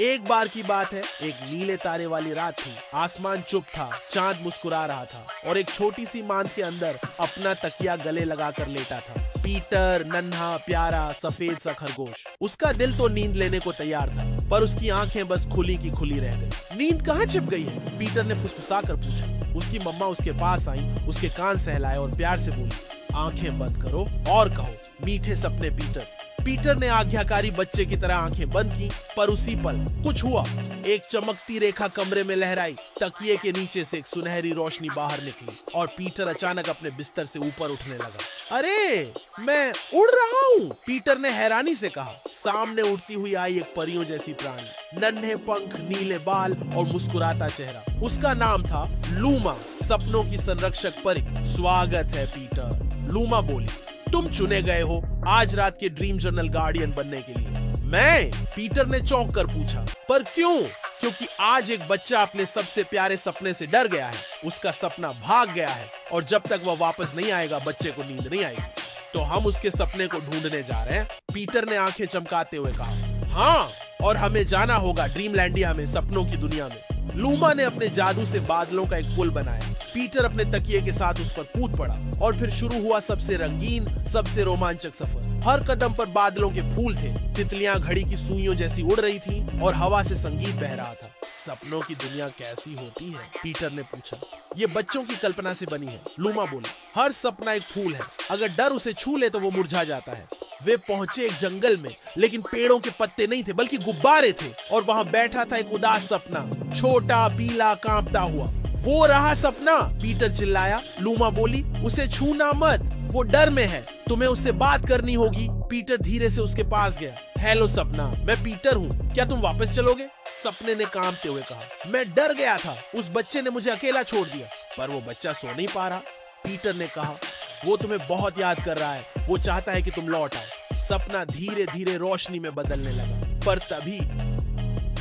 एक बार की बात है, एक नीले तारे वाली रात थी। आसमान चुप था, चांद मुस्कुरा रहा था और एक छोटी सी मांद के अंदर अपना तकिया गले लगाकर लेटा था पीटर, नन्हा प्यारा सफेद सा खरगोश। उसका दिल तो नींद लेने को तैयार था, पर उसकी आंखें बस खुली की खुली रह गई। नींद कहाँ छिप गई है? पीटर ने फुसफुसा कर पूछा। उसकी मम्मा उसके पास आई, उसके कान सहलाए और प्यार से बोली, आंखें बंद करो और कहो मीठे सपने पीटर। पीटर ने आज्ञाकारी बच्चे की तरह आंखें बंद की, पर उसी पल कुछ हुआ। एक चमकती रेखा कमरे में लहराई, तकिए के नीचे से एक सुनहरी रोशनी बाहर निकली और पीटर अचानक अपने बिस्तर से ऊपर उठने लगा। अरे, मैं उड़ रहा हूँ! पीटर ने हैरानी से कहा। सामने उड़ती हुई आई एक परियों जैसी प्राणी, नन्हे पंख, नीले बाल और मुस्कुराता चेहरा। उसका नाम था लूमा, सपनों की संरक्षक परी। स्वागत है पीटर, लूमा बोली। तुम चुने गए हो आज रात के ड्रीम जर्नल गार्डियन बनने के लिए। मैं? पीटर ने चौंक कर पूछा। पर क्यों? क्योंकि आज एक बच्चा अपने सबसे प्यारे सपने से डर गया है। उसका सपना भाग गया है और जब तक वह वापस नहीं आएगा बच्चे को नींद नहीं आएगी। तो हम उसके सपने को ढूंढने जा रहे हैं, पीटर ने आंखें चमकाते हुए कहा। हाँ, और हमें जाना होगा ड्रीमलैंडिया में, सपनों की दुनिया में। लूमा ने अपने जादू से बादलों का एक पुल बनाया। पीटर अपने तकिए के साथ उस पर कूद पड़ा और फिर शुरू हुआ सबसे रंगीन, सबसे रोमांचक सफर। हर कदम पर बादलों के फूल थे, तितलियां घड़ी की सुइयों जैसी उड़ रही थीं और हवा से संगीत बह रहा था। सपनों की दुनिया कैसी होती है? पीटर ने पूछा। ये बच्चों की कल्पना से बनी है, लूमा बोली। हर सपना एक फूल है, अगर डर उसे छू ले तो वो मुरझा जाता है। वे पहुंचे एक जंगल में, लेकिन पेड़ों के पत्ते नहीं थे बल्कि गुब्बारे थे और वहां बैठा था एक उदास सपना, छोटा, पीला, कांपता हुआ। वो रहा सपना! पीटर चिल्लाया। लूमा बोली, उसे छूना मत, वो डर में है, तुम्हें उससे बात करनी होगी। पीटर धीरे से उसके पास गया। हेलो सपना, मैं पीटर हूँ, क्या तुम वापस चलोगे? सपने ने कांपते हुए कहा। मैं डर गया था, उस बच्चे ने मुझे अकेला छोड़ दिया। पर वो बच्चा सो नहीं पा रहा। पीटर ने कहा, वो तुम्हें बहुत याद कर रहा है, वो चाहता है कि तुम लौट आओ। सपना धीरे धीरे रोशनी में बदलने लगा, पर तभी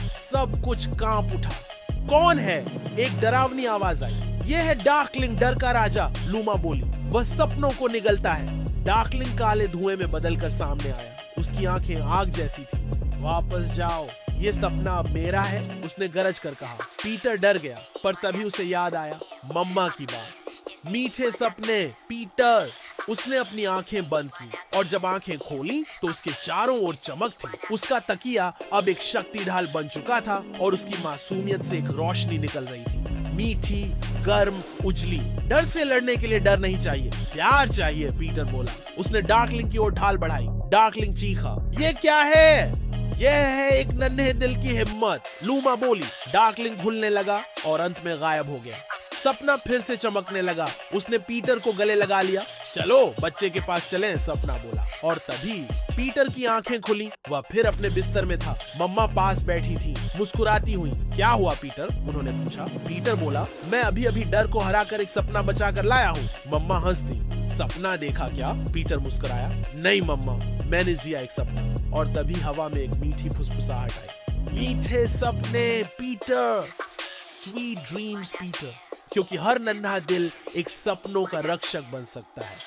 सब कुछ कांप उठा। कौन है? एक डरावनी आवाज आई। यह है डार्कलिंग, डर का राजा, लूमा बोली। वह सपनों को निगलता है। डार्कलिंग काले धुएं में बदलकर सामने आया। उसकी आंखें आग जैसी थी। वापस जाओ, ये सपना अब मेरा है, उसने गरज कर कहा। पीटर डर गया, पर तभी उसे याद आया मम्मा की बात। मीठे सपने पीटर। उसने अपनी आंखें बंद की और जब आंखें खोली तो उसके चारों ओर चमक थी। उसका तकिया अब एक शक्ति ढाल बन चुका था और उसकी मासूमियत से एक रोशनी निकल रही थी, मीठी, गर्म, उजली। डर से लड़ने के लिए डर नहीं चाहिए, प्यार चाहिए, पीटर बोला। उसने डार्कलिंग की ओर ढाल बढ़ाई। डार्कलिंग चीखा, ये क्या है? यह है एक नन्हे दिल की हिम्मत, लूमा बोली। डार्कलिंग घुलने लगा और अंत में गायब हो गया। सपना फिर से चमकने लगा। उसने पीटर को गले लगा लिया। चलो बच्चे के पास चलें, सपना बोला। और तभी पीटर की आंखें खुली। वह फिर अपने बिस्तर में था। मम्मा पास बैठी थी, मुस्कुराती हुई। क्या हुआ पीटर? उन्होंने पूछा। पीटर बोला, मैं अभी अभी डर को हराकर एक सपना बचा कर लाया हूँ। मम्मा हंस दी। सपना देखा क्या? पीटर मुस्कुराया। नहीं मम्मा, मैंने जिया एक सपना। और तभी हवा में एक मीठी फुसफुसाहट आई। मीठे सपने पीटर, स्वीट ड्रीम्स पीटर। क्योंकि हर नन्हा दिल एक सपनों का रक्षक बन सकता है।